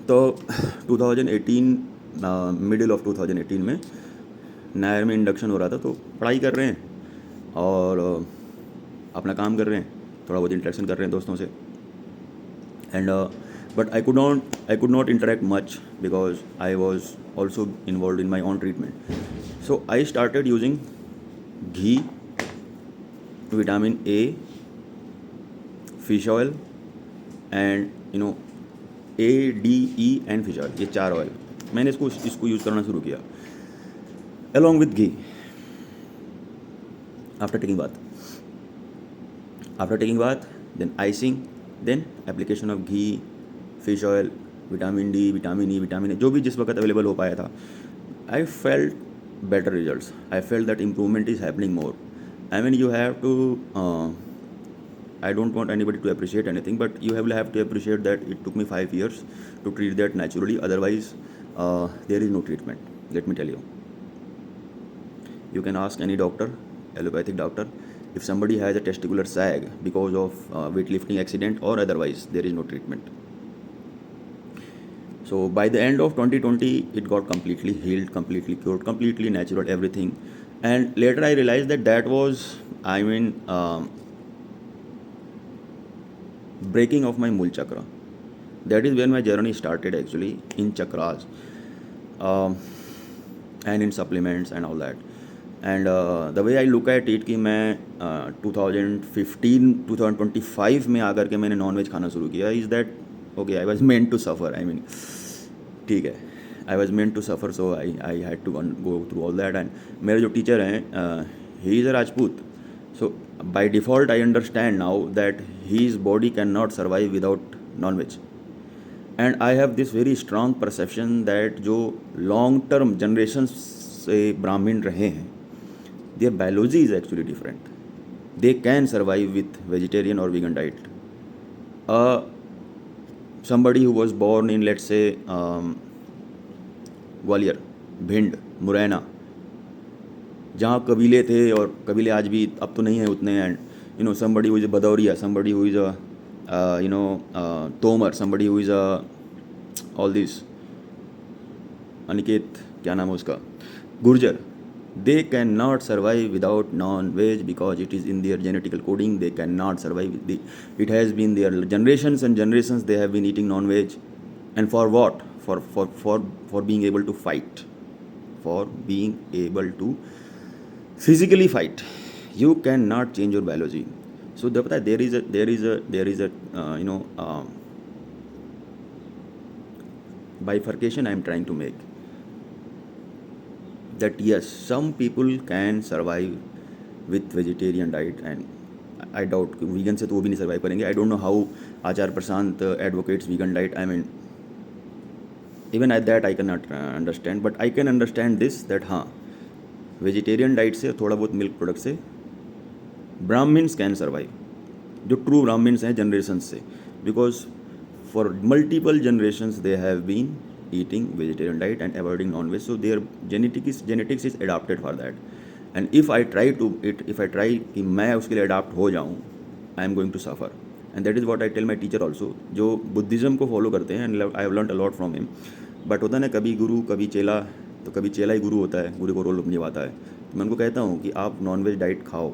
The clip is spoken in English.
तो 2018 middle of 2018 में नायर में इंडक्शन हो रहा था, तो पढ़ाई कर रहे हैं और अपना काम कर रहे हैं, थोड़ा बहुत इंटरेक्शन कर रहे हैं दोस्तों से. And but I could not interact much because I was also involved in my own treatment. So I started using ghee, vitamin A, fish oil, and ADE and fish oil, ये 4 oil मैंने इसको use करना शुरू किया along with ghee after taking bath. Then icing, then application of ghee, fish oil, vitamin D, vitamin E, vitamin A, जो भी जिस वक्त अवेलेबल हो पाया था. I felt better results. I felt that improvement is happening more. I mean, you have to I don't want anybody to appreciate anything, but you have to appreciate that it took me 5 years to treat that naturally. Otherwise, there is no treatment. Let me tell you. You can ask any doctor, allopathic doctor, if somebody has a testicular sag because of weightlifting accident or otherwise, there is no treatment. So by the end of 2020, it got completely healed, completely cured, completely natural, everything. And later I realized that was, breaking of my Mool chakra. That is when my journey started actually, in chakras and in supplements and all that. And the way I look at it कि मैं 2015-2025 में आकर के मैंने non veg खाना शुरू किया, is that okay, I was meant to suffer. I mean, ठीक है, I was meant to suffer, so I had to go through all that. And मेरे जो टीचर हैं, he is a Rajput. So by default, I understand now that his body cannot survive without non-veg. And I have this very strong perception that जो long term generations से ब्राह्मण रहे हैं, their biology is actually different. They can survive with vegetarian or vegan diet. Somebody who was born in, let's say, Gwalior, Bhind, Morena, जहाँ कबीले थे, और कबीले आज भी, अब तो नहीं है उतने. And somebody who is a Badauriya, somebody who is a Tomar, somebody who is a all this, Aniket, क्या नाम है उसका, Gurjar, they cannot survive without non-veg because it is in their genetical coding. They cannot survive. It has been their generations and generations they have been eating non-veg. And for what? For being able to fight, for being able to physically fight. You cannot change your biology. So there is a bifurcation I am trying to make, that yes, some people can survive with vegetarian diet, and I doubt vegan से तो वो भी नहीं survive करेंगे. I don't know how आचार प्रशांत advocates vegan diet. I mean, even at that I cannot understand, but I can understand this, that हाँ, vegetarian diet से, थोड़ा बहुत मिल्क प्रोडक्ट से ब्राह्मिन्स कैन सर्वाइव, जो ट्रू ब्राह्मिन्स हैं जनरेशन्स से, because for multiple generations they have been eating vegetarian diet and avoiding non veg. So their genetics is adapted for that. And if I try कि मैं उसके लिए adapt हो जाऊँ, I am going to suffer. And that is what I tell my teacher also, जो Buddhism को follow करते हैं. And I have learn a lot from him. But होता ना, कभी गुरु कभी चेला, तो कभी चेला ही गुरु होता है, गुरु को रोल निभाता है. तो मैं उनको कहता हूँ कि आप नॉनवेज डाइट खाओ,